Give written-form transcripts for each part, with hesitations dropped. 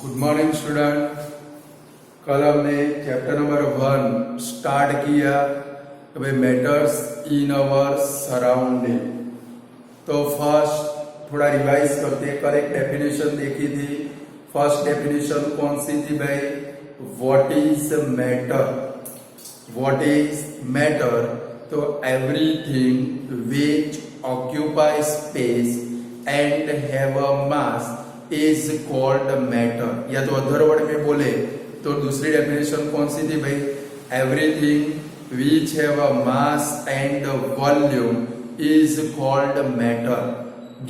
Good morning student. कल हमने chapter number 1 start किया तो भाई मैटर्स इन अवर सराउंडिंग। तो फर्स्ट थोड़ा रिवाइज करते हैं। कल एक डेफिनेशन देखी थी। फर्स्ट डेफिनेशन कौन सी थी भाई? What is matter? What is matter? तो everything which occupy space and have a mass is called matter. या तो अदर वर्ड में बोले तो दूसरी डेफिनेशन कौन सी थी भाई? Everything which have a mass and volume is called matter.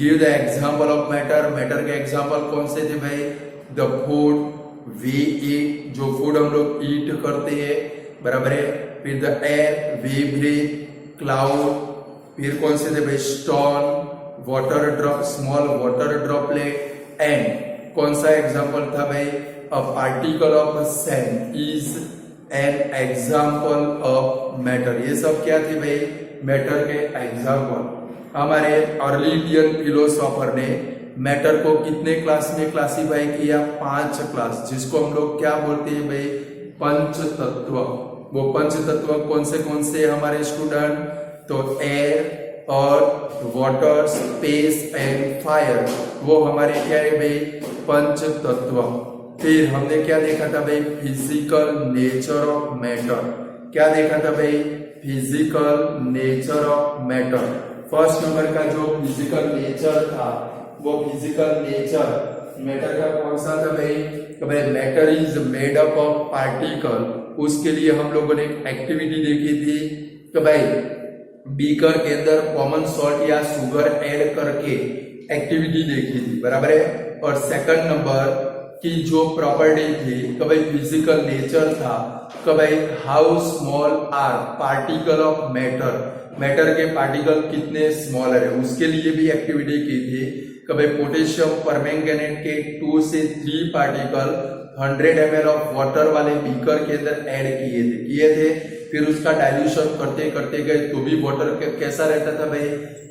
Give the example of matter. Matter के एग्जांपल कौन से थे भाई? द फूड वी ईट, जो फूड हम लोग ईट करते हैं, बराबर है। फिर the air we breathe, cloud. फिर कौन से थे भाई? Stone, water drop, small water droplet. And कौन सा एग्जाम्पल था भाई? A particle of sand is an example of matter. ये सब क्या थे भाई? मैटर के एग्जाम्पल। हमारे अर्ली इंडियन फिलोसोफर ने मैटर को कितने क्लास में क्लासिफाई किया? 5 क्लास, जिसको हम लोग क्या बोलते हैं भाई? पंच तत्व। वो पंच तत्व कौन से हमारे स्टूडेंट? तो एयर और वाटर, स्पेस एंड फायर, वो हमारे क्या है भाई? पंच तत्व। फिर हमने क्या देखा था भाई? Physical nature of matter. क्या देखा था भाई? Physical nature of matter. First number का जो फिजिकल नेचर था, वो फिजिकल नेचर मैटर का कौन सा था भाई? तो भाई matter is made up of particle. उसके लिए हम लोगों ने एक एक्टिविटी देखी थी। तो भाई बीकर के अंदर कॉमन सॉल्ट या शुगर ऐड करके एक्टिविटी देखी थी, बराबर है। और सेकंड नंबर की जो प्रॉपर्टी थी, तो भाई फिजिकल नेचर था, तो भाई how small are particle of matter. Matter के पार्टिकल कितने स्मॉलर है, उसके लिए भी एक्टिविटी की थी। तो भाई पोटेशियम परमैंगनेट के 2 से 3 पार्टिकल 100 ml ऑफ वाटर वाले बीकर के अंदर ऐड किए थे। फिर उसका डाइल्यूशन करते गए तो भी वाटर कैसा रहता था भाई?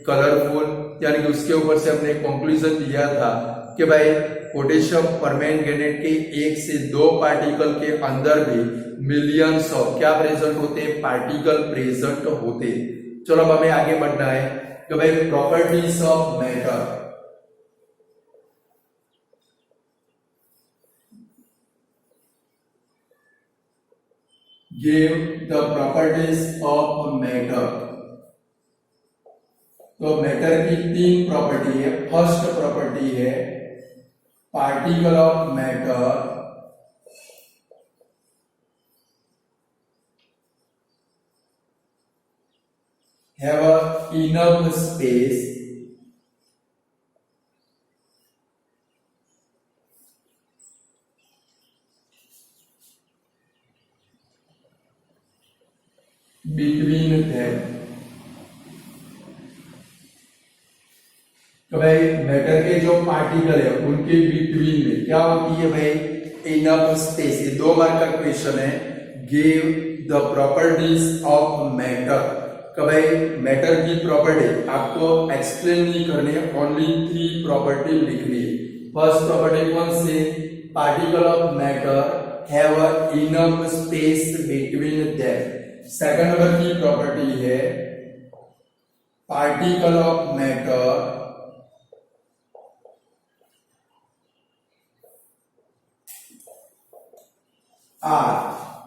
कलरफुल। यानी कि उसके ऊपर से हमने कंक्लूजन दिया था कि भाई पोटेशियम परमैंगनेट के 1 से 2 पार्टिकल के अंदर भी मिलियंस ऑफ क्या प्रेजेंट होते? पार्टिकल प्रेजेंट होते। चलो अब हमें आगे बढ़ना है कि भाई properties of matter. Give the properties of matter। तो मैटर की 3 प्रॉपर्टी है। फर्स्ट प्रॉपर्टी है particle of matter have enough space between them. तो भाई मैटर के जो पार्टिकल है उनके बिटवीन में क्या होती है भाई? Enough space. ये 2 मार्क का क्वेश्चन है। Give the properties of matter. तो भाई मैटर की प्रॉपर्टी आपको एक्सप्लेन नहीं करनी है, ओनली 3 प्रॉपर्टी लिखनी है। फर्स्ट प्रॉपर्टी कौन सी? Particle of matter have enough space between them. Second number की प्रॉपर्टी है particle of matter are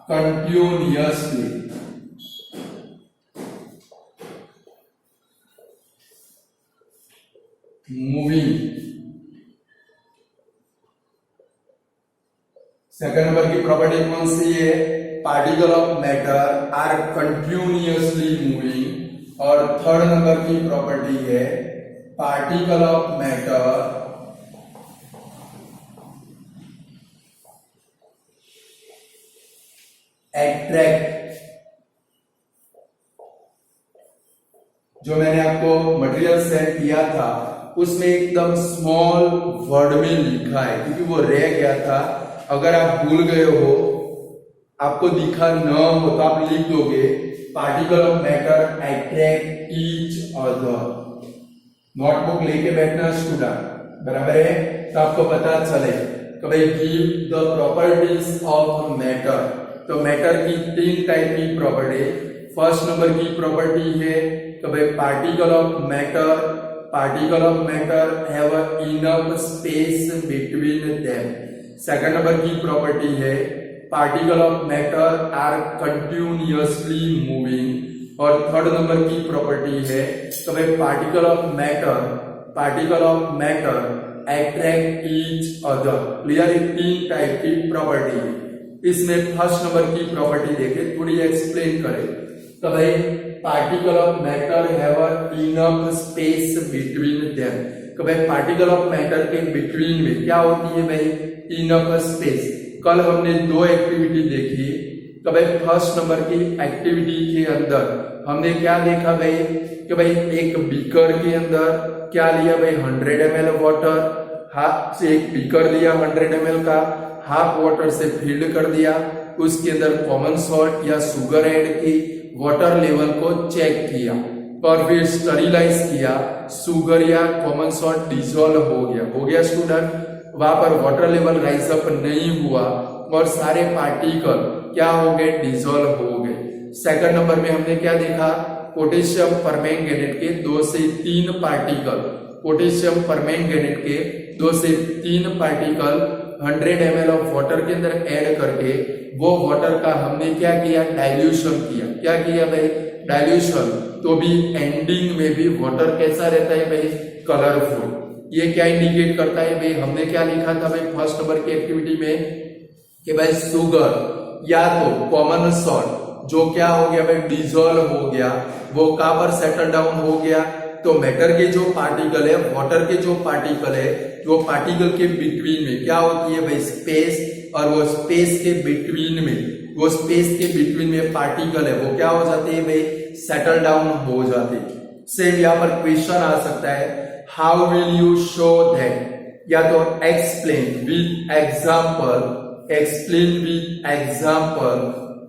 continuously moving. Second number की प्रॉपर्टी कौन सी है? Particle of matter are continuously moving. और थर्ड नंबर की प्रॉपर्टी है पार्टिकल ऑफ मैटर एट्रैक्ट। जो मैंने आपको मटेरियल सेंड किया था उसमें एकदम स्मॉल वर्ड में लिखा है, क्योंकि वो रह गया था। अगर आप भूल गए हो, आपको दिखा न हो, तो आप लिख दोगे particle of matter attract each other. Notebook लेके बैठना स्टूडेंट, बराबर है? तो आपको पता चले कि भाई give the properties of matter. तो मैटर की 3 टाइप की प्रॉपर्टी। फर्स्ट नंबर की प्रॉपर्टी है कि भाई particle of matter have enough space between them. Second number की प्रॉपर्टी है particle of matter are continuously moving. और थर्ड नंबर की प्रॉपर्टी है कि भाई particle of matter attract each other. Clear? 3 type की प्रॉपर्टी है। इसमें फर्स्ट नंबर की प्रॉपर्टी देखे, थोड़ी एक्सप्लेन करें। तो भाई particle of matter have enough space between them. तो भाई पार्टिकल ऑफ मैटर के बिटवीन में क्या होती है भाई? Enough space. कल हमने 2 एक्टिविटी देखी। तो भाई फर्स्ट नंबर की एक्टिविटी के अंदर हमने क्या देखा भाई कि भाई एक बीकर के अंदर क्या लिया भाई 100 ml वाटर। हाफ से एक बीकर लिया 100 ml का, हाफ वाटर से फिल्ड कर दिया, उसके अंदर कॉमन सॉल्ट या शुगर ऐड की, वाटर लेवल को चेक किया और फिर स्टरीलाइज किया। शुगर या कॉमन सॉल्ट डिसॉल्व हो गया स्टूडेंट। वहां पर वाटर लेवल राइज अप नहीं हुआ और सारे पार्टिकल क्या हो गए? डिसॉल्व हो गए। सेकंड नंबर में हमने क्या देखा? पोटेशियम परमैंगनेट के 2 से 3 पार्टिकल, पोटेशियम परमैंगनेट के 2 से 3 पार्टिकल 100 ml ऑफ वाटर के अंदर ऐड करके वो वाटर का हमने क्या किया? डाइल्यूशन किया। क्या किया भाई? डाइल्यूशन। तो भी एंडिंग में भी वाटर कैसा रहता है भाई? कलरफुल। ये क्या इंडिकेट करता है भाई? हमने क्या लिखा था भाई फर्स्ट नंबर की एक्टिविटी में कि भाई शुगर या तो कॉमन सॉल्ट जो क्या हो गया भाई? डिसॉल्व हो गया, वो कहां पर सेटल डाउन हो गया? तो मैटर के जो पार्टिकल है, वाटर के जो पार्टिकल है, वो पार्टिकल के बिटवीन में क्या होती है भाई? स्पेस। और वो स्पेस के बिटवीन में पार्टिकल है वो क्या हो जाते हैं भाई? सेटल डाउन हो जाते हैं। सेम यहाँ पर क्वेश्चन आ सकता है, how will you show that? या तो explain with example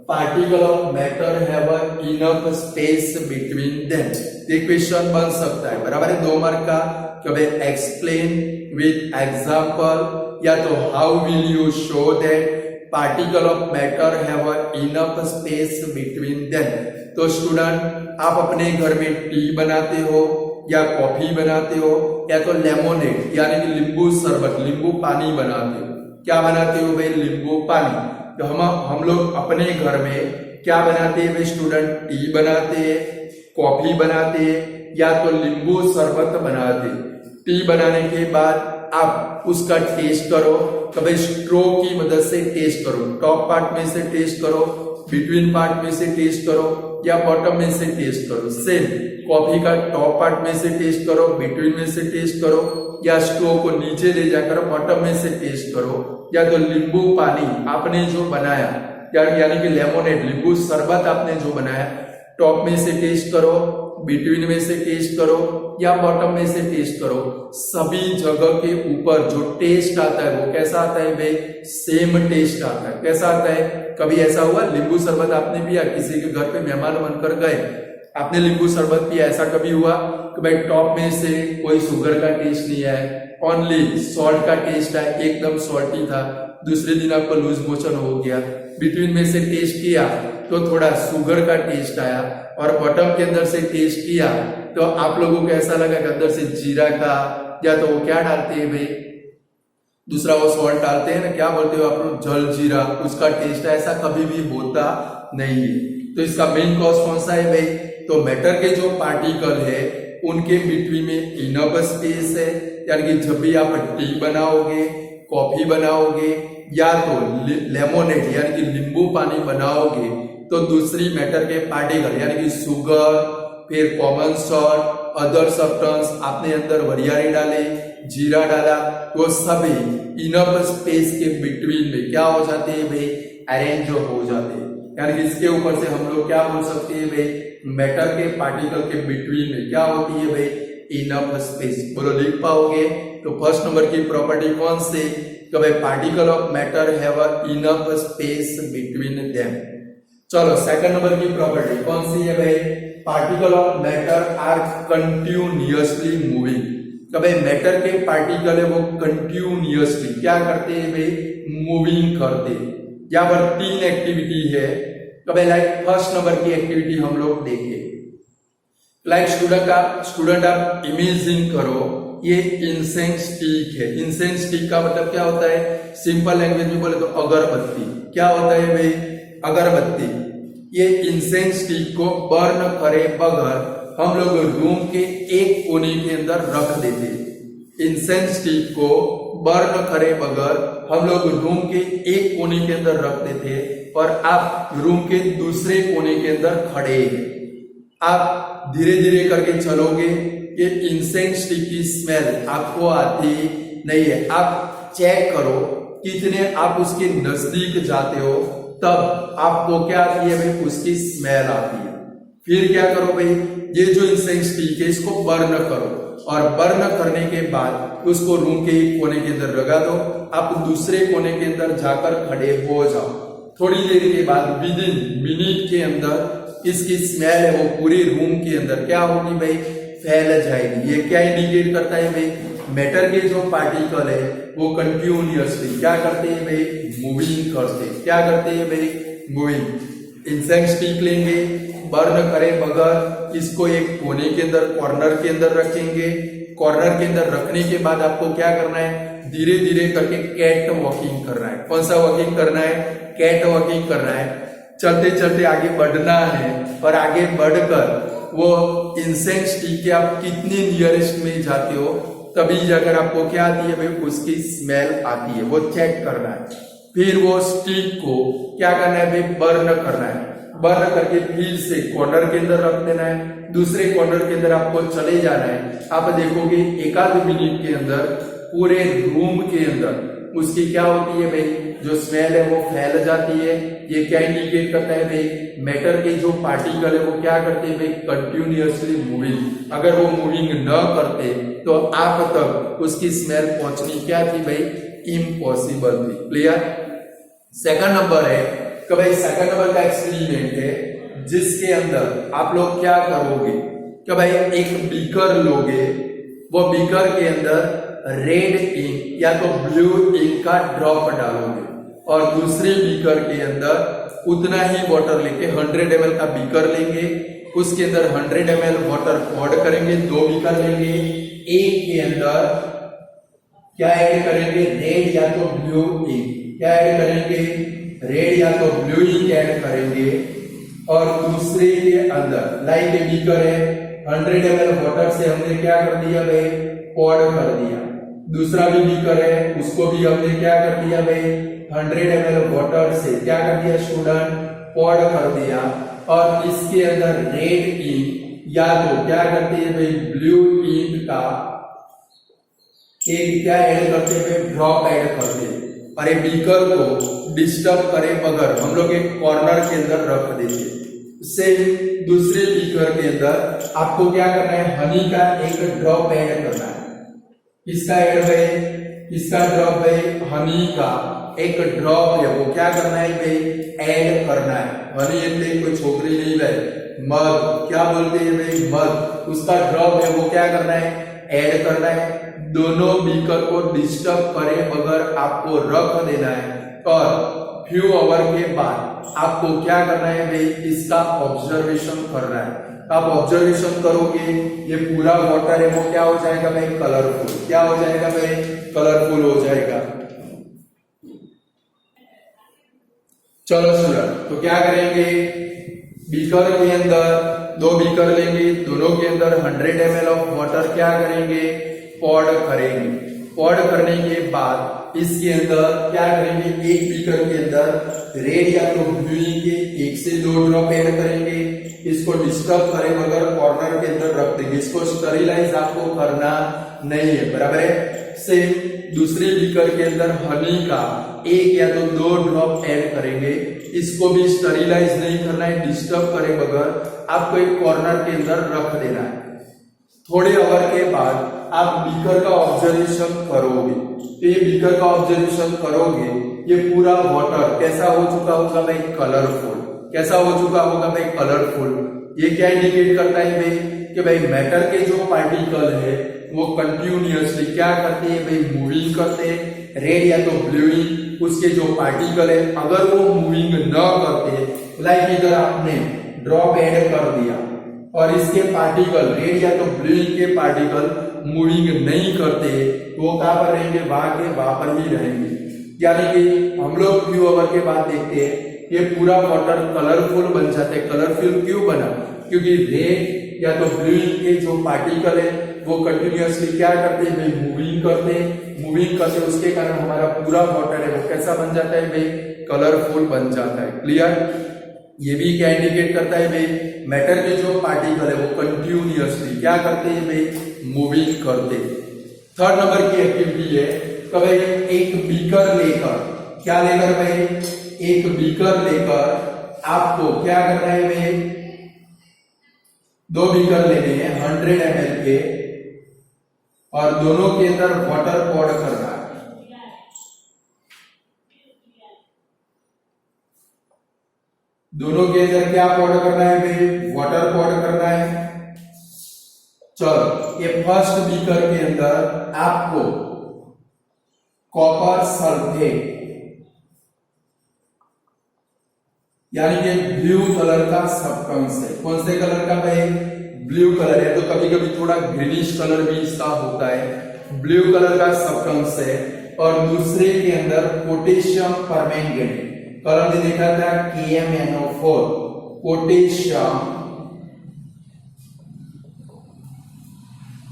particle of matter have enough space between them. ये क्वेश्चन बन सकता है, बराबर है, 2 मार्क का। कि भाई एक्सप्लेन विद एग्जाम्पल या तो how will you show that particle of matter have enough space between them. तो स्टूडेंट आप अपने घर में टी बनाते हो या कॉफी बनाते हो या तो लेमोनेड यानी कि नींबू शरबत, नींबू पानी बनाते हो। क्या बनाते हो भाई? नींबू पानी। तो हम लोग अपने घर में क्या बनाते हैं भाई स्टूडेंट? टी बनाते हैं, कॉफी बनाते हैं या तो नींबू शरबत बनाते हैं। टी बनाने के बाद आप उसका टेस्ट करो। तो भाई स्ट्रो की मदद से टेस्ट करो, टॉप पार्ट में से टेस्ट करो, बिटवीन पार्ट में से टेस्ट करो या बॉटम में से टेस्ट करो। सेम कॉफी का टॉप पार्ट में से टेस्ट करो, बिटवीन में से टेस्ट करो या स्ट्रो को नीचे ले जाकर बॉटम में से टेस्ट करो। या तो नींबू पानी आपने जो बनाया यानी कि लेमोनेड, नींबू शरबत आपने जो बनाया, टॉप में से टेस्ट करो, बिटवीन में से टेस्ट करो या बॉटम में से टेस्ट करो। सभी जगह के ऊपर जो टेस्ट आता है वो कैसा आता है भाई? सेम टेस्ट आता है। कैसा आता है? कभी ऐसा हुआ नींबू शरबत आपने पिया, किसी के घर पे मेहमान बनकर गए, आपने नींबू शरबत पिया, ऐसा कभी हुआ कि भाई टॉप में से कोई शुगर का टेस्ट नहीं आया, ओनली सॉल्ट का टेस्ट आया, एकदम सॉल्टी था, दूसरे दिन आपको लूज मोशन हो गया। बिटवीन में से टेस्ट किया तो थोड़ा शुगर का टेस्ट आया और बॉटम के अंदर से टेस्ट किया तो आप लोगों को ऐसा लगा कि अंदर से जीरा का या तो वो क्या डालते हैं भाई? दूसरा वो सॉल्ट डालते हैं ना, क्या बोलते हो आप लोग? जल जीरा, उसका टेस्ट है। ऐसा कभी भी होता नहीं है। तो इसका मेन कॉज कौन सा है भाई? तो मैटर के जो पार्टिकल है उनके बिटवीन में इनफ स्पेस है। यानी कि जब भी आप टी बनाओगे, कॉफी बनाओगे या तो लेमोनेड यानी कि नींबू पानी बनाओगे तो दूसरी मैटर के पार्टिकल यानी कि शुगर, फिर कॉमन सॉल्ट, अदर सब्सटेंस आपने अंदर वरियारी डाले, जीरा डाला, वो सभी इनफ स्पेस के बिटवीन में क्या हो जाते हैं भाई? अरेंज हो जाते हैं। यानी कि इसके ऊपर से हम लोग क्या बोल सकते हैं भाई? मैटर के पार्टिकल के बिटवीन में क्या होती है भाई? Enough space. बोलो लिख पाओगे? तो फर्स्ट नंबर की प्रॉपर्टी कौन सी? कि भाई particle of matter have enough space between them. चलो सेकंड नंबर की प्रॉपर्टी कौन सी है भाई? Particle of matter are continuously moving. तो भाई मैटर के पार्टिकल है वो कंटिन्यूअसली क्या करते हैं भाई, मूविंग करते हैं। यहाँ पर 3 एक्टिविटी है। तो भाई लाइक फर्स्ट नंबर की एक्टिविटी हम लोग देखें। लाइक स्टूडेंट आप इमेजिन करो ये इंसेंस स्टिक है। इंसेंस स्टिक का मतलब क्या होता है, सिंपल लैंग्वेज में बोले तो अगरबत्ती। क्या होता है भाई, अगरबत्ती। ये इंसेंस स्टिक को बर्न करे बगैर हम लोग रूम के एक कोने के अंदर रख देते। इंसेंस स्टिक को बर्न करे बगैर हम लोग रूम के एक कोने के अंदर रख देते और आप रूम के दूसरे कोने के अंदर खड़े हैं। आप धीरे धीरे करके चलोगे, ये इंसेंस स्टिक की स्मेल आपको आती नहीं है। आप चेक करो कितने आप उसके नजदीक जाते हो तब आपको क्या आती है भाई, उसकी स्मेल आती है। फिर क्या करो भाई, ये जो इंसेंस स्टिक है इसको बर्न करो और बर्न करने के बाद उसको रूम के एक कोने के अंदर लगा दो। आप दूसरे कोने के अंदर जाकर खड़े हो जाओ। थोड़ी देर के बाद विद इन मिनट के अंदर इसकी स्मेल है वो पूरे रूम के अंदर क्या होगी भाई, फैल जाएगी। ये क्या इंडिकेट करता है भाई, मैटर के जो पार्टिकल है वो कंटिन्यूअसली क्या करते हैं भाई, मूविंग करते हैं। क्या करते हैं भाई, मूविंग। इंसेंस स्टिक लेंगे, बर्न करें बगैर इसको एक कोने के अंदर कॉर्नर के अंदर रखेंगे। कॉर्नर के अंदर रखने के बाद आपको क्या करना है, धीरे धीरे करके कैट वॉकिंग करना है। कौन सा वॉकिंग करना है, कैट वॉकिंग करना है। चलते चलते आगे बढ़ना है और आगे बढ़कर वो इंसेंस स्टिक के आप कितने नियरेस्ट में जाते हो तभी जाकर आपको क्या आती है भाई, उसकी स्मेल आती है। वो चेक करना है। फिर वो स्टिक को क्या करना है भाई, बर्न करना है। बर्न करके फिर से कॉर्नर के अंदर रख देना है। दूसरे कॉर्नर के अंदर आपको चले जाना है। आप देखोगे एक आध मिनट के अंदर पूरे रूम के अंदर उसकी क्या होती है भाई, जो स्मेल है वो फैल जाती है। ये क्या इंडिकेट करता है भाई, मैटर के जो पार्टिकल है वो क्या करते हैं भाई, कंटिन्यूअसली मूविंग। अगर वो मूविंग न करते तो आप तक उसकी स्मेल पहुंचनी क्या थी भाई, इम्पॉसिबल थी। क्लियर। सेकंड नंबर है कि भाई सेकंड नंबर का एक्सपेरिमेंट है जिसके अंदर आप लोग क्या करोगे कि भाई एक बीकर लोगे, वो बीकर के अंदर रेड इंक या तो ब्लू इंक का ड्रॉप डालोगे और दूसरे बीकर के अंदर उतना ही वाटर लेके 100 ml का बीकर लेंगे, उसके अंदर 100 ml वाटर पॉड करेंगे। 2 बीकर लेंगे, एक के अंदर क्या ऐड करेंगे, रेड या तो ब्लू इंक। क्या ऐड करेंगे, रेड या तो ब्लू इंक ऐड करेंगे और दूसरे के अंदर लाइक ए बीकर है, 100 ml वाटर से हमने क्या कर दिया भाई, पॉड कर दिया। दूसरा भी बीकर है, उसको भी हमने क्या कर दिया भाई, 100 ml वाटर से क्या कर दिया स्टूडेंट, पॉड कर दिया। और इसके अंदर रेड इंक या तो क्या करते हैं भाई, ब्लू इंक का एक क्या ऐड करते हैं भाई, ड्रॉप ऐड करते हैं। और ये बीकर को डिस्टर्ब करे बगैर हम लोग एक कॉर्नर के अंदर रख देते। सेम दूसरे बीकर के अंदर आपको क्या करना है, हनी का एक ड्रॉप ऐड करना है। किसका ऐड भाई, किसका ड्रॉप भाई, हनी का एक ड्रॉप है वो क्या करना है भाई, ऐड करना है। हनी એટલે कोई छोकरी नहीं भाई, मध क्या बोलते हैं भाई, मध। उसका ड्रॉप है वो क्या करना है, ऐड करना है। दोनों बीकर को डिस्टर्ब करे बगैर आपको रख देना है और फ्यू आवर के बाद आपको क्या करना है भाई, इसका ऑब्जर्वेशन करना है। आप ऑब्जर्वेशन करोगे ये पूरा वाटर है वो क्या हो जाएगा भाई, कलरफुल। क्या हो जाएगा भाई, कलरफुल हो जाएगा। चलो स्टूडेंट, तो क्या करेंगे, बीकर के अंदर 2 बीकर लेंगे, दोनों के अंदर 100 ml ऑफ वाटर क्या करेंगे, पॉड करेंगे। पॉड करने के बाद इसके अंदर क्या करेंगे, एक बीकर के अंदर रेड या तो ब्लू के 1 से 2 ड्रॉप ऐड करेंगे। इसको डिस्टर्ब करे बगैर कॉर्नर के अंदर रख देंगे। इसको स्टरीलाइज आपको करना नहीं है, बराबर है। सेम दूसरे बीकर के अंदर हनी का 1 या तो 2 ड्रॉप ऐड करेंगे। इसको भी स्टरीलाइज नहीं करना है, डिस्टर्ब करे बगैर आपको एक कॉर्नर के अंदर रख देना है। थोड़े आवर के बाद आप बीकर का ऑब्जर्वेशन करोगे। तो ये बीकर का ऑब्जर्वेशन करोगे, ये पूरा वाटर कैसा हो चुका होगा भाई, कलरफुल। कैसा हो चुका होगा भाई, कलरफुल। ये क्या इंडिकेट करता है भाई कि भाई मैटर के जो पार्टिकल है वो कंटिन्यूअसली क्या करते हैं भाई, मूविंग करते हैं। रेड या तो ब्लूइंग उसके जो पार्टिकल है अगर वो मूविंग न करते, लाइक इधर आपने ड्रॉप ऐड कर दिया और इसके पार्टिकल रेड या तो ब्लूइंग के पार्टिकल मूविंग नहीं करते, तो वो कहां पर रहेंगे, वहां पर ही रहेंगे। यानी कि हम लोग फ्यू आवर के बाद देखते हैं ये पूरा वाटर कलरफुल बन जाता है। कलरफुल क्यों बना, क्योंकि रेड या तो ब्लूइंग के जो पार्टिकल है वो कंटिन्यूअसली क्या करते हैं भाई, मूविंग करते हैं। मूविंग करते उसके कारण हमारा पूरा वाटर है वो कैसा बन जाता है भाई, कलरफुल बन जाता है। क्लियर। ये भी क्या इंडिकेट करता है भाई, मैटर के जो पार्टिकल है वो कंटिन्यूअसली क्या करते हैं भाई, मूविंग करते। थर्ड नंबर की एक्टिविटी है तो भाई एक बीकर लेकर, क्या लेकर भाई, एक बीकर लेकर आपको क्या करना है भाई, 2 बीकर लेने हैं 100 ml के और दोनों के अंदर वाटर पॉड करना है। दोनों के अंदर क्या पॉड करना है भाई, वाटर पॉड करना है। चलो ये फर्स्ट बीकर के अंदर आपको कॉपर सल्फेट यानी कि ब्लू कलर का सब्सटेंस है। कौन से कलर का भाई, ब्लू कलर है। तो कभी कभी थोड़ा ग्रीनिश कलर भी इसका होता है। ब्लू कलर का सब्सटेंस है और दूसरे के अंदर पोटेशियम परमैंगनेट, कलर में देखा था KMnO4, पोटेशियम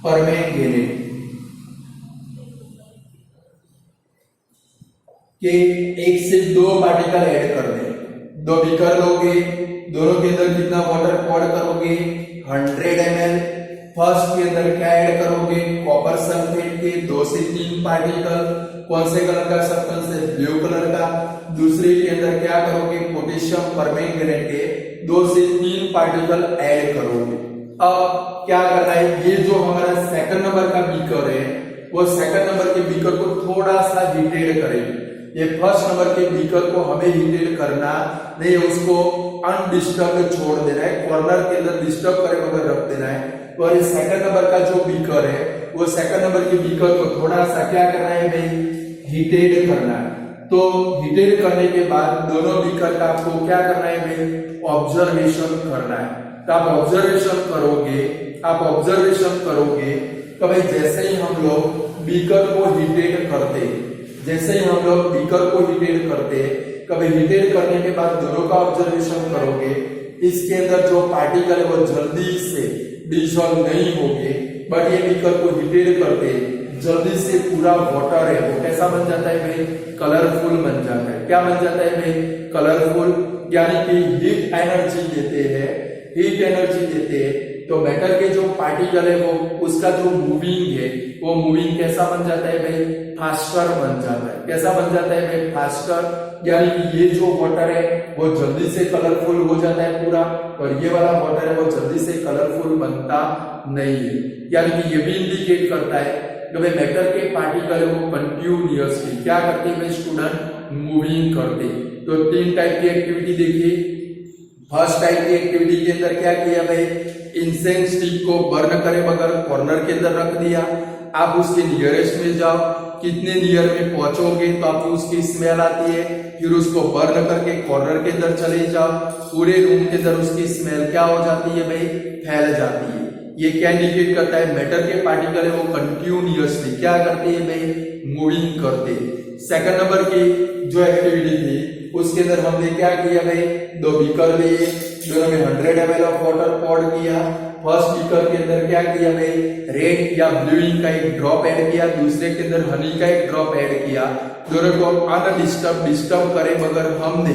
परमैंगनेट के 1 से 2 पार्टिकल ऐड कर दें। 2 बीकर लोगे, दोनों के अंदर कितना वाटर पॉड करोगे, 100 ml। फर्स्ट के अंदर क्या ऐड करोगे, कॉपर सल्फेट के 2 से 3 पार्टिकल। कौन से कलर का सब्सटेंस है, ब्लू कलर का। दूसरे के अंदर क्या करोगे, पोटेशियम परमैंगनेट के 2 से 3 पार्टिकल ऐड करोगे। अब क्या करना है, ये जो हमारा सेकंड नंबर का बीकर है वो सेकंड नंबर के बीकर को थोड़ा सा हीटेड करेंगे। ये फर्स्ट नंबर के बीकर को हमें हीटेड करना नहीं है, उसको अनडिस्टर्ब छोड़ देना है, कॉर्नर के अंदर डिस्टर्ब करे बगैर रख देना है। और ये सेकंड नंबर का जो बीकर है वो सेकंड नंबर के बीकर को थोड़ा सा क्या करना है भाई, हीटेड करना है। तो हीटेड करने के बाद दोनों बीकर का आपको क्या करना है भाई, ऑब्जर्वेशन करना है। तो आप ऑब्जर्वेशन करोगे तो भाई जैसे ही हम लोग बीकर को हीटेड करते, कभी हीटेड करने के बाद दोनों का ऑब्जर्वेशन करोगे, इसके अंदर जो पार्टिकल है वो जल्दी से डिसॉल्व नहीं होंगे, बट ये बीकर को हीटेड करते जल्दी से पूरा वाटर है वो कैसा बन जाता है भाई, कलरफुल बन जाता है। क्या बन जाता है भाई, कलरफुल। यानी कि हीट एनर्जी देते हैं तो मैटर के जो पार्टिकल है वो उसका जो मूविंग है वो मूविंग कैसा बन जाता है भाई, फास्टर बन जाता है। कैसा बन जाता है भाई, फास्टर। यानी कि ये जो वाटर है वो जल्दी से कलरफुल हो जाता है पूरा, और ये वाला वाटर है वो जल्दी से कलरफुल बनता नहीं है। यानी कि ये भी इंडिकेट करता है कि भाई मैटर के पार्टिकल है वो कंटिन्यूअसली क्या करते हैं स्टूडेंट, मूविंग करते। तो 3 टाइप की एक्टिविटी देखिए। फर्स्ट टाइप की एक्टिविटी के अंदर क्या किया भाई, इंसेंस स्टिक को बर्न करे बगैर कॉर्नर के अंदर रख दिया। आप उसके नियरेस्ट में जाओ, कितने नियर में पहुंचोगे तो आपको उसकी स्मेल आती है, फिर उसको बर्न करके कॉर्नर के अंदर चले जाओ, पूरे रूम के अंदर उसकी स्मेल क्या हो जाती है भाई, फैल जाती है। ये क्या इंडिकेट करता है, मैटर के पार्टिकल है वो कंटिन्यूअसली क्या करते हैं भाई, मूविंग करते हैं। सेकंड नंबर की जो एक्टिविटी थी उसके अंदर हमने क्या किया भाई, 2 बीकर लिए, दोनों में 100 ml ऑफ वाटर पॉड किया। फर्स्ट बीकर के अंदर क्या किया भाई, रेड या ब्लूइंग का एक ड्रॉप ऐड किया, दूसरे के अंदर हनी का एक ड्रॉप ऐड किया। दोनों को अनडिस्टर्ब करे मगर हमने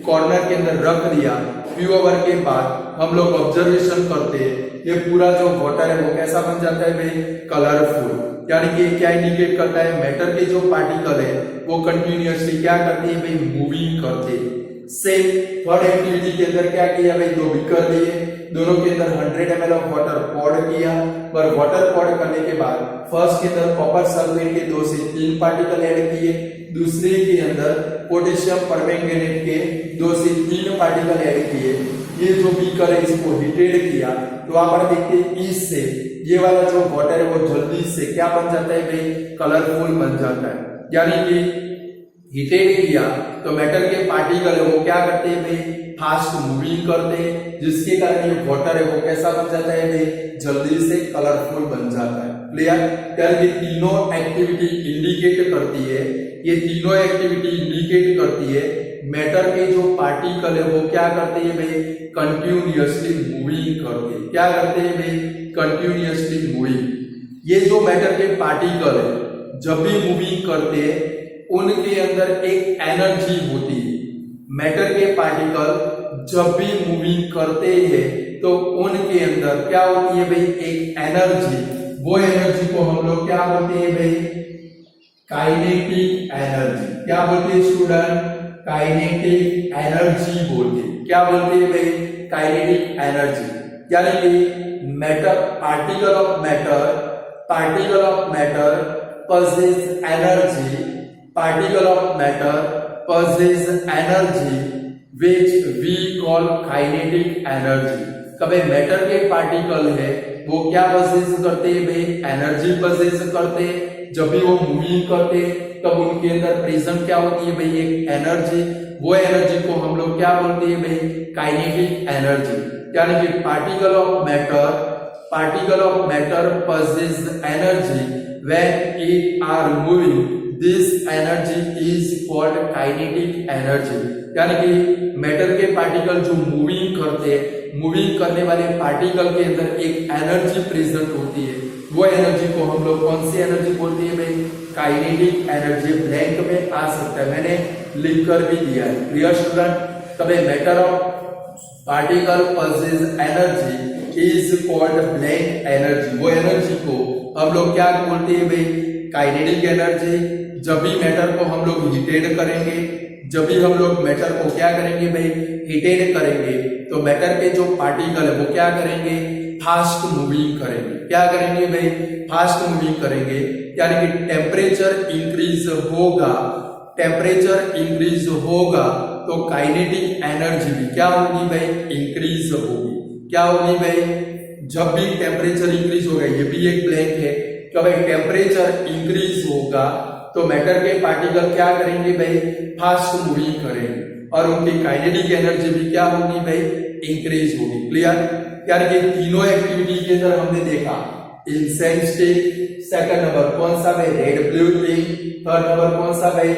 कॉर्नर के अंदर रख दिया। फ्यू आवर के बाद हम लोग ऑब्जर्वेशन करते हैं, ये पूरा जो वाटर है वो कैसा बन जाता है भाई, कलरफुल। यानी कि क्या इंडिकेट करता है, मैटर के जो पार्टिकल है वो कंटिन्यूअसली क्या करते हैं भाई, मूविंग करते हैं। सेम थर्ड एक्टिविटी के अंदर क्या किया भाई, 2 बीकर लिए, दोनों के अंदर 100 ml ऑफ वाटर पॉड किया। पर वाटर पॉड करने के बाद फर्स्ट के अंदर कॉपर सल्फेट के 2 से 3 पार्टिकल ऐड किए, दूसरे के अंदर पोटेशियम परमैंगनेट के 2 से 3 पार्टिकल ऐड किए। ये जो बीकर है इसको हीटेड किया तो आप देखते हैं इससे ये वाला जो वाटर है वो जल्दी से क्या बन जाता है भाई, कलरफुल बन जाता है। यानी कि हीटेड किया तो मेटल के पार्टिकल है वो क्या करते हैं भाई, फास्ट मूविंग करते हैं, जिसके कारण ये वाटर है वो कैसा बन जाता है भाई, जल्दी से कलरफुल बन जाता है। क्लियर? यार ये तीनों एक्टिविटी इंडिकेट करती है, ये तीनों एक्टिविटी इंडिकेट करती है मैटर के जो पार्टिकल है वो क्या करते हैं भाई, कंटिन्यूअसली मूविंग करते हैं। क्या करते हैं भाई, कंटिन्यूअसली मूविंग। ये जो मैटर के पार्टिकल है जब भी मूविंग करते हैं उनके अंदर एक एनर्जी होती है। मैटर के पार्टिकल जब भी मूविंग करते हैं तो उनके अंदर क्या होती है भाई, एक एनर्जी। वो एनर्जी को हम लोग क्या बोलते हैं भाई, काइनेटिक एनर्जी। क्या बोलते हैं स्टूडेंट, काइनेटिक एनर्जी बोलते हैं। क्या बोलते हैं भाई, काइनेटिक एनर्जी। यानी कि matter, particle of matter possess energy, particle of matter possess energy which we call kinetic energy। कभी मैटर के पार्टिकल है वो क्या पोजेस करते हैं भाई, एनर्जी पोजेस करते हैं। जब भी वो मूविंग करते हैं तब उनके अंदर प्रेजेंट क्या होती है भाई, एक एनर्जी। वो एनर्जी को हम लोग क्या बोलते हैं भाई, काइनेटिक एनर्जी। यानी कि particle of matter possess energy when it are moving, this energy is called kinetic energy। यानी कि मैटर के पार्टिकल जो मूविंग करते हैं, मूविंग करने वाले पार्टिकल के अंदर एक एनर्जी प्रेजेंट होती है। वो एनर्जी को हम लोग कौन सी एनर्जी बोलते हैं भाई, काइनेटिक एनर्जी। ब्लैंक में आ सकता है, मैंने लिख कर भी दिया है। Clear student? तभी matter of particle possess energy is called blank energy। वो एनर्जी को हम लोग क्या बोलते हैं भाई, काइनेटिक एनर्जी। जब भी मैटर को हम लोग हीटेड करेंगे, जब भी हम लोग मैटर को क्या करेंगे भाई, हीटेड करेंगे तो मैटर के जो पार्टिकल है वो क्या करेंगे, फास्ट मूविंग करेंगे। क्या करेंगे भाई, फास्ट मूविंग करेंगे। यानी कि टेम्परेचर इंक्रीज होगा तो काइनेटिक एनर्जी भी क्या होगी भाई, इंक्रीज होगी। क्या होगी भाई, जब भी टेम्परेचर इंक्रीज होगा, ये भी एक ब्लैंक है, तो भाई टेम्परेचर इंक्रीज होगा तो मैटर के पार्टिकल क्या करेंगे भाई, फास्ट मूविंग करेंगे और उनकी काइनेटिक एनर्जी भी क्या होगी भाई, इंक्रीज होगी। क्लियर? यार ये तीनों एक्टिविटी के अंदर हमने देखा, इंसेंस्टिक, सेकंड नंबर कौन सा भाई, red blue thing, third number कौन सा भाई,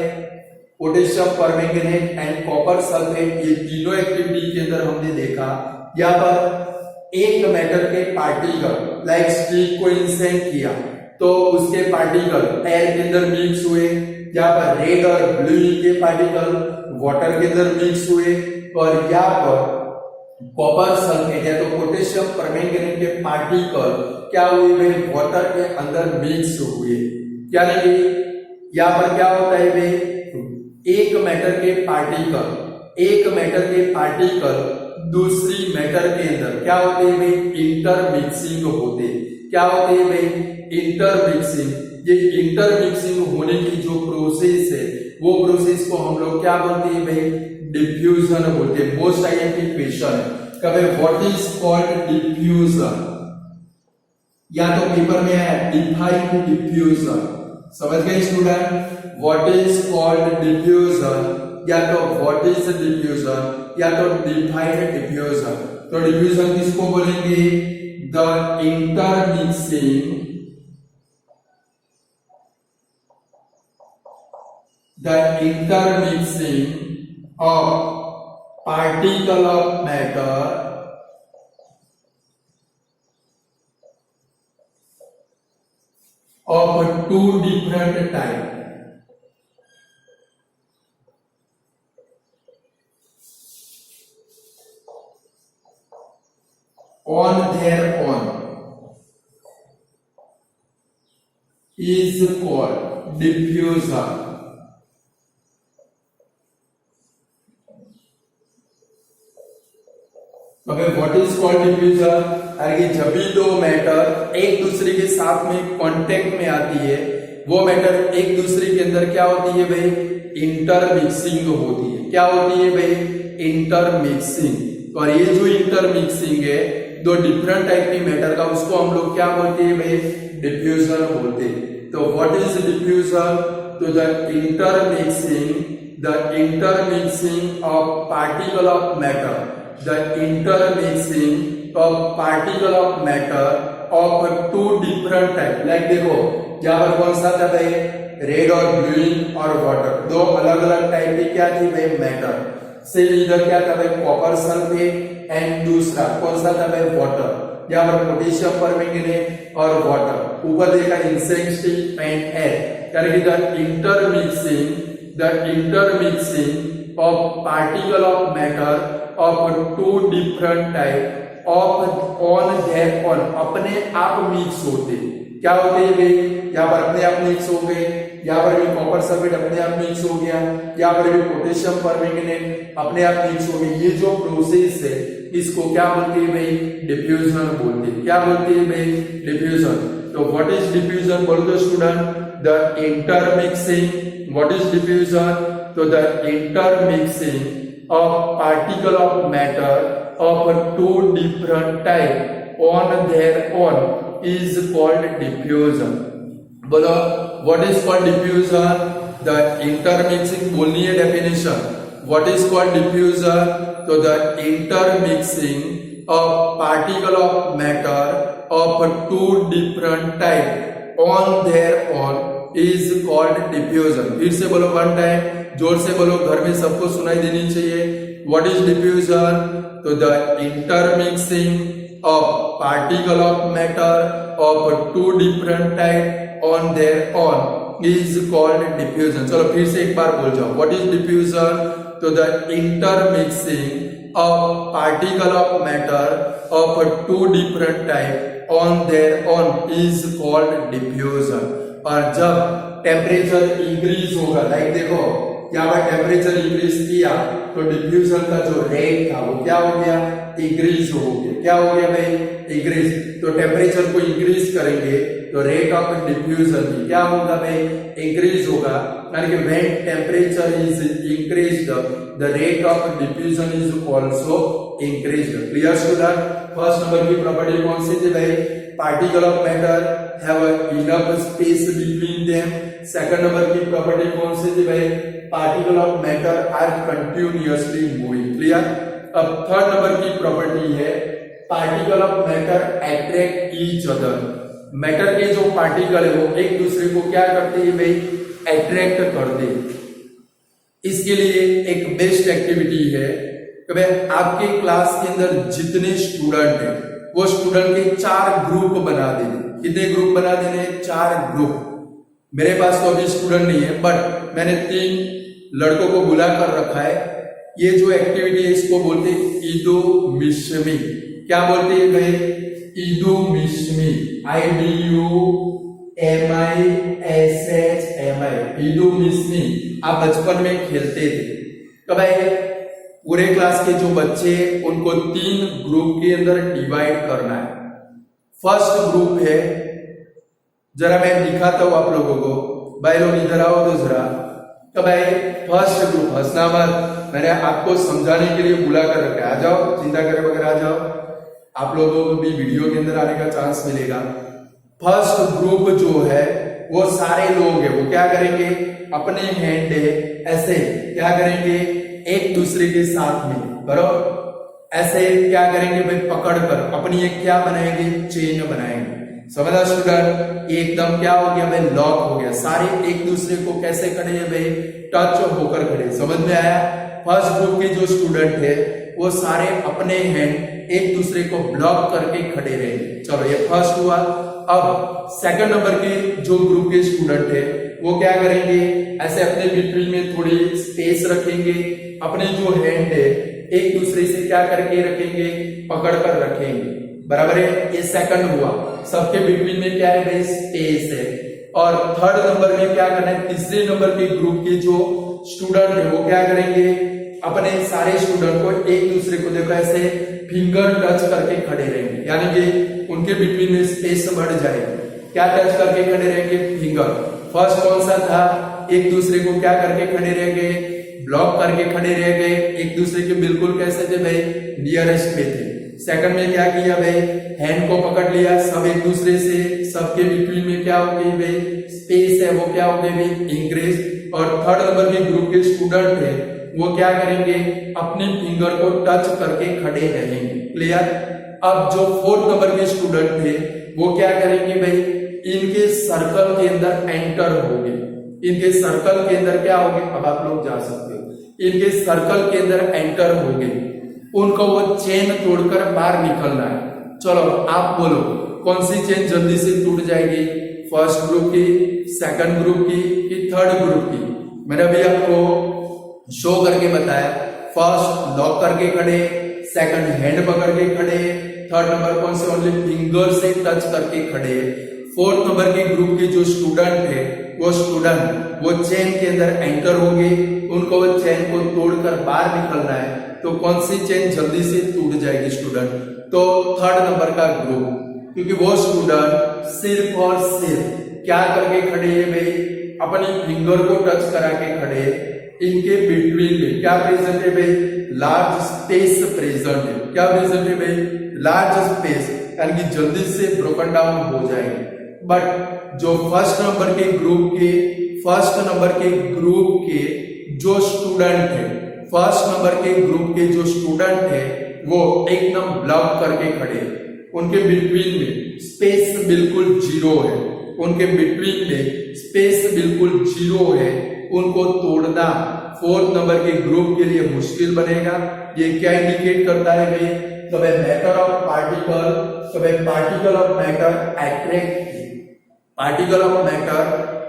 potassium permanganate and copper sulphate. ये तीनों एक्टिविटी के अंदर हमने देखा यहाँ पर एक मैटर के पार्टिकल लाइक स्टिक को इंसेंट किया तो उसके पार्टिकल एयर के अंदर मिक्स हुए। यहाँ पर रेड और ब्लू के पार्टिकल वाटर के अंदर मिक्स हुए और यहाँ पर कॉपर सल्फेट या तो पोटेशियम परमैंगनेट के पार्टिकल क्या हुए भाई, वाटर के अंदर मिक्स हुए। यानी कि यहाँ पर क्या होता है भाई, एक मैटर के पार्टिकल दूसरी मैटर के अंदर क्या होते हैं भाई, इंटरमिक्सिंग होते। क्या होते हैं भाई, इंटरमिक्सिंग। ये इंटरमिक्सिंग होने की जो प्रोसेस है वो प्रोसेस को हम लोग क्या बोलते हैं भाई, डिफ्यूजन बोलते हैं। मोस्ट आईएमपी क्वेश्चन है कभी व्हाट इज कॉल्ड डिफ्यूजन, या तो पेपर में है डिफाइन डिफ्यूजन। समझ गए student? What is called diffusion या तो व्हाट इज डिफ्यूजन या तो डिफाइन डिफ्यूजन। तो डिफ्यूजन किसको बोलेंगे, the intermixing of particle of matter of two different types on their own is called diffusion। What is called diffusion, अरे जब भी दो मैटर एक दूसरे के साथ में कांटेक्ट में आती है वो मैटर एक दूसरे के अंदर क्या होती है भाई, इंटरमिक्सिंग होती है। क्या होती है भाई, इंटरमिक्सिंग। और ये जो इंटरमिक्सिंग है दो डिफरेंट टाइप की मैटर का, उसको हम लोग क्या बोलते हैं भाई, डिफ्यूजन बोलते हैं। तो व्हाट इज डिफ्यूजन? तो the intermixing of particle of matter, the intermixing of particle of matter of two different type. Like देखो यहाँ पर कौन सा था भाई, रेड और ग्रीन और वाटर, दो अलग अलग टाइप की क्या थी भाई, मैटर से। इधर क्या था भाई, कॉपर सल्फेट एंड दूसरा कौन सा था भाई, वाटर। यहाँ पर पोटेशियम परमैंगनेट और वाटर, ऊपर देखा इंसेंट स्टील एंड एयर। यानी the intermixing of particle of matter of two different type of on their own, अपने आप मिक्स होते। क्या होते हैं भाई, यहाँ पर अपने आप मिक्स हो गए, यहाँ पर भी कॉपर सल्फेट अपने आप मिक्स हो गया, यहाँ पर भी पोटेशियम परमैंगनेट अपने आप मिक्स हो गए। ये जो प्रोसेस है इसको क्या बोलते हैं भाई, डिफ्यूजन बोलते हैं। क्या बोलते हैं भाई, डिफ्यूजन। तो व्हाट इज डिफ्यूजन बोलो तो student, the intermixing. What is diffusion? तो the intermixing of particle of matter of two different type on their on is called diffusion। बोलो what is called diffusion? The intermixing, बोलनी है definition। What is called diffusion? तो the intermixing of particle of matter of two different type on their own is called diffusion। फिर से बोलो one time, जोर से बोलो, घर में सबको सुनाई देनी चाहिए। What is diffusion? तो the intermixing of particle of matter of two different type on their own is called diffusion। चलो फिर से एक बार बोल जाओ, what is diffusion? तो the intermixing of particle of matter of two different type on their own is called diffusion। और जब temperature increase होगा, लाइक देखो यहाँ पर टेम्परेचर इंक्रीज किया तो डिफ्यूजन का जो रेट था वो क्या हो गया, इंक्रीज हो गया। क्या हो गया भाई, इंक्रीज। तो टेम्परेचर को इंक्रीज करेंगे तो रेट ऑफ डिफ्यूजन भी क्या होगा भाई, इंक्रीज होगा। यानी कि when temperature is increased the rate of diffusion is also increased. Clear student? First number की प्रॉपर्टी कौन सी थी भाई, particle of matter have enough space between them. Second number की प्रॉपर्टी कौन सी थी भाई, particle of matter are continuously moving. Clear? अब थर्ड नंबर की प्रॉपर्टी है particle of matter attract each other. Matter के जो पार्टिकल है वो एक दूसरे को क्या करते हैं भाई, अट्रैक्ट करते हैं। इसके लिए एक बेस्ट एक्टिविटी है कि भाई आपके क्लास के अंदर जितने स्टूडेंट हैं वो स्टूडेंट के 4 ग्रुप बना देने। कितने ग्रुप बना देने, 4 ग्रुप। मेरे पास तो अभी स्टूडेंट नहीं है, बट मैंने 3 लड़कों को बुला कर रखा है। ये जो एक्टिविटी है इसको बोलते हैं इडुमिश्मी। क्या बोलते हैं भाई, इडुमिश्मी, IDUMISHMI, इडुमिश्मी। आप बचपन में खेलते थे। तो भाई पूरे क्लास के जो बच्चे उनको 3 ग्रुप के अंदर डिवाइड करना है। फर्स्ट ग्रुप है, जरा मैं दिखाता हूं आप लोगों को। भाई लोग इधर आओ तो जरा। तो भाई फर्स्ट ग्रुप, हंसना मत, मैंने आपको समझाने के लिए बुला कर रखा है। आ जाओ, चिंता करे बगैर आ जाओ, आप लोगों को भी वीडियो के अंदर आने का चांस मिलेगा। फर्स्ट ग्रुप जो है वो सारे लोग हैं, वो क्या करेंगे, अपने हैंड ऐसे क्या करेंगे, एक दूसरे के साथ में करो, ऐसे क्या करेंगे भाई, पकड़ कर अपनी एक क्या बनाएंगे, चेन बनाएंगे। समझा स्टूडेंट? एकदम क्या हो गया भाई, लॉक हो गया। सारे एक दूसरे को कैसे खड़े हैं भाई, टच होकर खड़े। समझ में आया? फर्स्ट ग्रुप के जो स्टूडेंट है वो सारे अपने हैंड एक दूसरे को ब्लॉक करके खड़े रहेंगे। चलो ये फर्स्ट हुआ। अब सेकंड नंबर के जो ग्रुप के स्टूडेंट है वो क्या करेंगे, ऐसे अपने बिटवीन में थोड़ी स्पेस रखेंगे, अपने जो हैंड है एक दूसरे से क्या करके रखेंगे, पकड़ कर रखेंगे। बराबर है? ये सेकंड हुआ। सबके बिटवीन में क्या है भाई, स्पेस है। और थर्ड नंबर में क्या करना है, तीसरे नंबर के ग्रुप के जो स्टूडेंट है वो क्या करेंगे, अपने सारे स्टूडेंट को एक दूसरे को देखो ऐसे फिंगर टच करके खड़े रहेंगे। यानी कि उनके बिटवीन में स्पेस बढ़ जाएगी। क्या टच करके खड़े रहेंगे, फिंगर। फर्स्ट कौन सा था, एक दूसरे को क्या करके खड़े रहेंगे, ब्लॉक करके खड़े रह गए, एक दूसरे के बिल्कुल कैसे थे भाई, नियरेस्ट में थे। सेकंड में क्या किया भाई, हैंड को पकड़ लिया, सब एक दूसरे से, सबके बिटवीन में क्या हो गई भाई, स्पेस है वो क्या हो गई भाई, इंक्रीज। और थर्ड नंबर के ग्रुप के स्टूडेंट थे वो क्या करेंगे, अपने फिंगर को टच करके खड़े रहेंगे। क्लियर। अब जो फोर्थ नंबर के स्टूडेंट थे वो क्या करेंगे भाई, इनके सर्कल के अंदर एंटर होंगे, इनके सर्कल के अंदर क्या होंगे, अब आप लोग जा सकते हो, इनके सर्कल के अंदर एंटर होंगे, उनको वो चेन तोड़कर बाहर निकलना है। चलो आप बोलो कौन सी चेन जल्दी से टूट जाएगी, फर्स्ट ग्रुप की, सेकंड ग्रुप की, थर्ड ग्रुप की। मैंने अभी आपको शो करके बताया, फर्स्ट लॉक करके खड़े, सेकंड हैंड पकड़ के खड़े, थर्ड नंबर कौन से ओनली फिंगर से टच करके खड़े, फोर्थ नंबर के ग्रुप के जो स्टूडेंट है वो स्टूडेंट वो चेन के अंदर एंटर होंगे, उनको वो चेन को तोड़कर बाहर निकलना है। तो कौन सी चेन जल्दी से टूट जाएगी स्टूडेंट, तो थर्ड नंबर का ग्रुप, क्योंकि वो स्टूडेंट सिर्फ और सिर्फ क्या करके खड़े हैं भाई, अपनी फिंगर को टच करा के खड़े, इनके बिटवीन में क्या प्रेजेंट है भाई, लार्ज स्पेस प्रेजेंट है। क्या प्रेजेंट है भाई, लार्ज स्पेस, यानी कि जल्दी से ब्रोकन डाउन हो जाएंगे। बट जो फर्स्ट नंबर के ग्रुप के जो स्टूडेंट है, फर्स्ट नंबर के ग्रुप के जो स्टूडेंट है वो एकदम ब्लॉक करके खड़े, उनके बिटवीन में स्पेस बिल्कुल जीरो है, उनके बिटवीन में स्पेस बिल्कुल जीरो है, उनको तोड़ना फोर्थ नंबर के ग्रुप के लिए मुश्किल बनेगा। ये क्या इंडिकेट करता है भाई, तो भाई मैटर ऑफ पार्टिकल, तो भाई particle of matter attract, particle of matter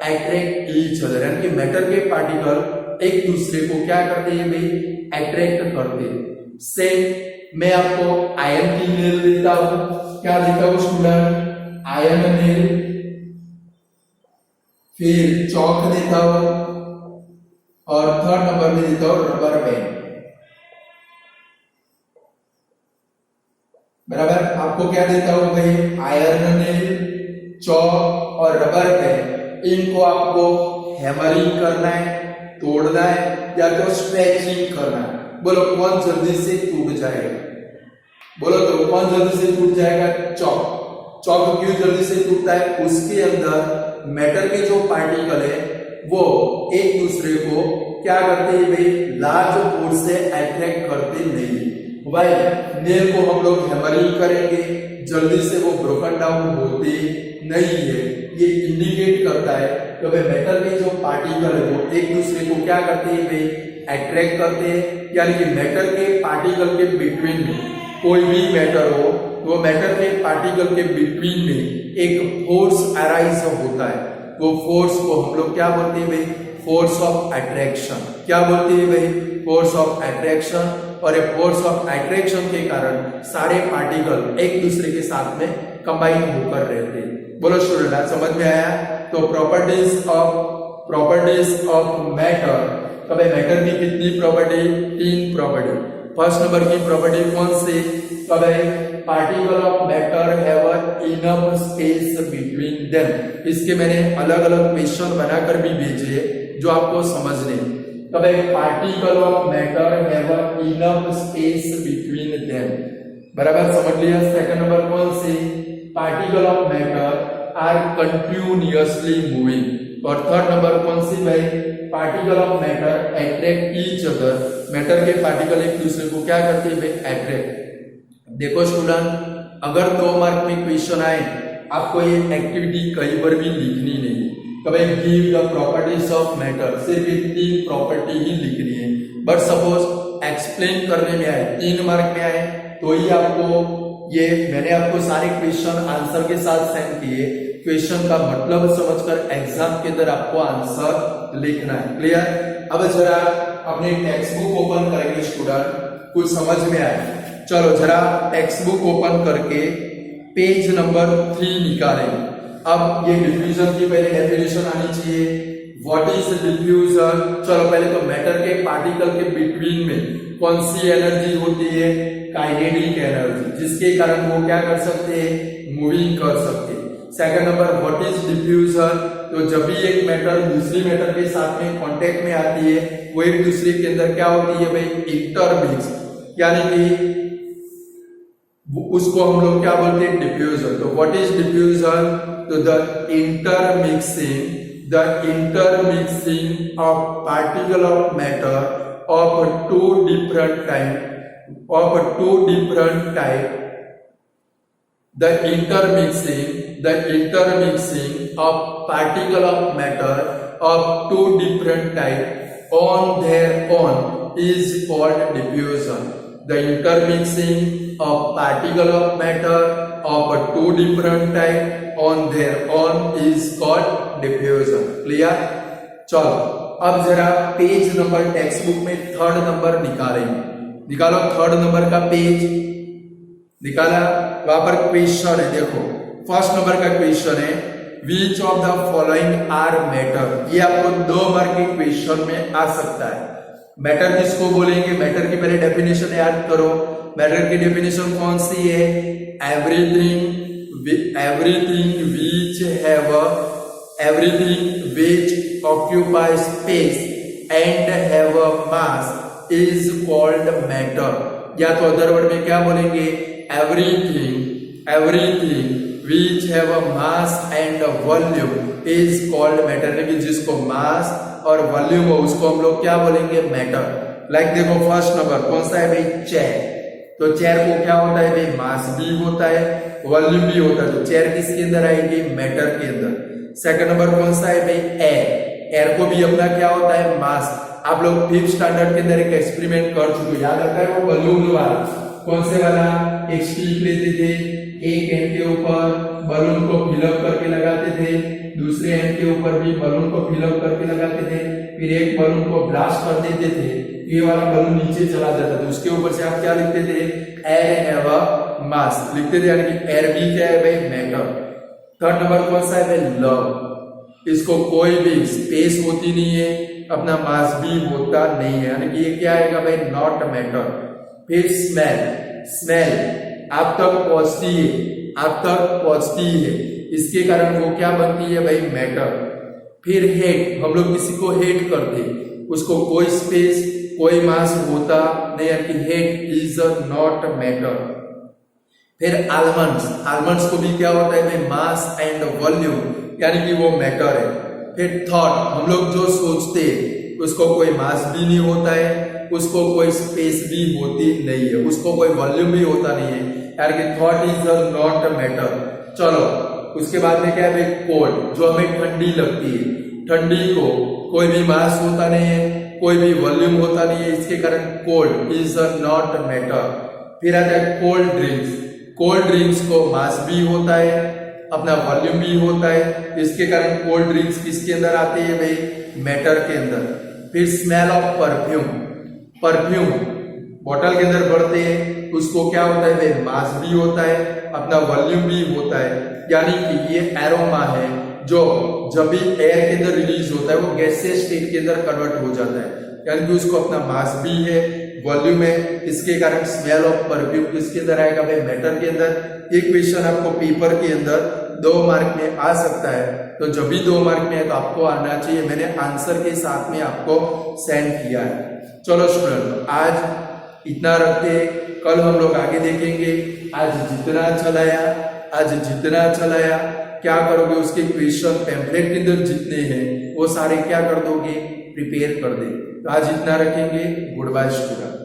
attract each other, यानी कि मैटर के पार्टिकल एक दूसरे को क्या करते हैं भाई, अट्रैक्ट करते हैं। सेम मैं आपको आयन की नेल देता हूं, क्या देता हूं स्टूडेंट, आयन नेल, फिर चौक देता हूं, और थर्ड नंबर में देता हूं रबर बैंड। बराबर, आपको क्या देता हूं भाई, आयरन नेल, चौक और रबर बैंड, इनको आपको हैमरिंग करना है, तोड़ना है, या तो स्ट्रेचिंग करना है। बोलो कौन जल्दी से टूट जाएगा, बोलो तो कौन जल्दी से टूट जाएगा, चौक। चौक क्यों जल्दी से टूटता है, उसके अंदर मैटर के जो पार्टिकल है वो एक दूसरे को क्या करते हैं भाई, लार्ज फोर्स से अट्रैक्ट करते नहीं भाई। नेल को हम लोग हैमरिंग करेंगे, जल्दी से वो ब्रोकन डाउन होते नहीं है। ये इंडिकेट करता है कि भाई मेटल के जो पार्टिकल है वो एक दूसरे को क्या करते हैं भाई, अट्रैक्ट करते हैं। यानी कि मेटल के पार्टिकल के बिटवीन में कोई भी मैटर हो तो मैटर के पार्टिकल के बिटवीन में एक फोर्स अराइज होता है। वो फोर्स को हम लोग क्या बोलते हैं भाई, फोर्स ऑफ अट्रैक्शन। क्या बोलते हैं भाई, फोर्स ऑफ अट्रैक्शन। और ये फोर्स ऑफ अट्रैक्शन के कारण सारे पार्टिकल एक दूसरे के साथ में कंबाइन होकर रहते हैं। बोलो स्टूडेंट, आज समझ में आया? तो प्रॉपर्टीज ऑफ मैटर, तो भाई मैटर की कितनी प्रॉपर्टी, 3 प्रॉपर्टी। फर्स्ट नंबर की प्रॉपर्टी कौन सी, तो भाई particle of matter have enough space between them. इसके मैंने अलग अलग क्वेश्चन बनाकर भी भेजे जो आपको समझने। तो भाई particle of matter have enough space between them, बराबर समझ लिया। सेकंड नंबर कौन सी, particle of matter are continuously moving. और थर्ड नंबर कौन सी भाई, particle of matter attract each other. Matter के पार्टिकल एक दूसरे को क्या करते हैं भाई, अट्रैक्ट। देखो स्टूडेंट, अगर 2 मार्क में क्वेश्चन आए, आपको ये एक्टिविटी कई बार भी लिखनी नहीं, तो भाई give the properties of matter, सिर्फ 3 प्रॉपर्टी ही लिखनी है। बट सपोज एक्सप्लेन करने में आए, 3 मार्क में आए, तो ही आपको ये मैंने आपको सारे क्वेश्चन आंसर के साथ सेंड किए। क्वेश्चन का मतलब समझकर एग्जाम के अंदर आपको आंसर लिखना है। क्लियर? अब जरा अपने टेक्स्ट बुक ओपन करेंगे स्टूडेंट, कुछ समझ में आए। चलो जरा टेक्स्ट बुक ओपन करके पेज नंबर 3 निकालेंगे। अब ये डिफ्यूजन की पहले डेफिनेशन आनी चाहिए। What is diffusion? चलो पहले तो मैटर के पार्टिकल के बिटवीन में कौन सी एनर्जी होती है, काइनेटिक एनर्जी, जिसके कारण वो क्या कर सकते हैं, मूविंग कर सकते हैं। Second number what is diffusion, तो जब भी एक मैटर दूसरी मैटर के साथ में कांटेक्ट में आती है वो एक दूसरे के अंदर क्या होती है भाई, इंटरमिक्स, यानी कि उसको हम लोग क्या बोलते हैं, डिफ्यूजन। तो व्हाट इज डिफ्यूजन, तो the intermixing of particle of matter of two different type, the intermixing of particle of matter of two different type on their own is called diffusion. The intermixing of particle of matter of two different type on their own is called diffusion. Clear? चलो अब जरा page number text book में third number निकालो third number का page निकाला, वहां पर question है, देखो फर्स्ट नंबर का क्वेश्चन है which of the following are matter. ये आपको 2 मार्क के क्वेश्चन में आ सकता है। मैटर किसको बोलेंगे, मैटर की पहले डेफिनेशन याद करो। मैटर की डेफिनेशन कौन सी है, everything which occupies space and have a mass is called matter। या तो अदर वर्ड में क्या बोलेंगे, everything which have a mass and a volume is called matter, यानी कि जिसको मास और वॉल्यूम हो उसको हम लोग क्या बोलेंगे, मैटर। लाइक देखो फर्स्ट नंबर कौन सा है भाई, चेयर। तो चेयर को क्या होता है भाई, मास भी होता है वॉल्यूम भी होता है, तो चेयर किसके अंदर आएगी, मैटर के अंदर। सेकंड नंबर कौन सा है भाई, एयर को भी अपना क्या होता है, मास। आप लोग 5th स्टैंडर्ड के अंदर एक एक्सपेरिमेंट कर चुके, याद आता है वो बलून वाला, कौन से वाला, एक स्टिक लेते थे, एक एंड के ऊपर बलून को फिलअप करके लगाते थे, दूसरे एंड के ऊपर भी बलून को फिलअप करके लगाते थे, फिर एक बलून को ब्लास्ट कर देते थे, ये वाला बलून नीचे चला जाता था, उसके ऊपर से आप क्या लिखते थे, एयर हैव अ मास लिखते थे, यानी कि एयर भी क्या है भाई, मैटर। थर्ड नंबर कौन सा है भाई, लव। इसको कोई भी स्पेस होती नहीं है, अपना मास भी होता नहीं है, यानी कि ये क्या आएगा भाई, नॉट मैटर। फिर स्मेल आप तक पहुंचती है, इसके कारण वो क्या बनती है भाई, मैटर। फिर हेट, हम लोग किसी को हेट करते, उसको कोई स्पेस कोई मास होता नहीं, यानी कि हेट इज नॉट मैटर। फिर आलमंड्स को भी क्या होता है भाई, मास एंड वॉल्यूम, यानी कि वो मैटर है। फिर थॉट, हम लोग जो सोचते हैं उसको कोई मास भी नहीं होता है, उसको कोई स्पेस भी होती नहीं है, उसको कोई वॉल्यूम भी होता नहीं है, यानी कि थॉट इज नॉट मैटर। चलो उसके बाद में क्या है भाई, कोल्ड, जो हमें ठंडी लगती है, ठंडी को कोई भी मास होता नहीं है, कोई भी वॉल्यूम होता नहीं है, इसके कारण कोल्ड इज नॉट मैटर। फिर आता है कोल्ड ड्रिंक्स को मास भी होता है, अपना वॉल्यूम भी होता है, इसके कारण कोल्ड ड्रिंक्स किसके अंदर आती है भाई, मैटर के अंदर। फिर स्मेल ऑफ परफ्यूम बॉटल के अंदर बढ़ते हैं, उसको क्या होता है भाई, मास भी होता है, अपना वॉल्यूम भी होता है, यानी कि ये एरोमा है जो जब भी एयर के अंदर रिलीज होता है वो गैसियस स्टेट के अंदर कन्वर्ट हो जाता है, यानी कि उसको अपना मास भी है वॉल्यूम है, इसके कारण स्मेल ऑफ परफ्यूम किसके अंदर आएगा भाई, मैटर के अंदर। ये क्वेश्चन आपको पेपर के अंदर 2 मार्क में आ सकता है, तो जब भी 2 मार्क में है तो आपको आना चाहिए, मैंने आंसर के साथ में आपको सेंड किया है। चलो स्टूडेंट आज इतना रखते, कल हम लोग आगे देखेंगे। आज जितना चलाया क्या करोगे, उसके क्वेश्चन टेम्पलेट के अंदर जितने हैं वो सारे क्या कर दोगे, प्रिपेयर कर दे। तो आज इतना रखेंगे, गुड बाय स्टूडेंट।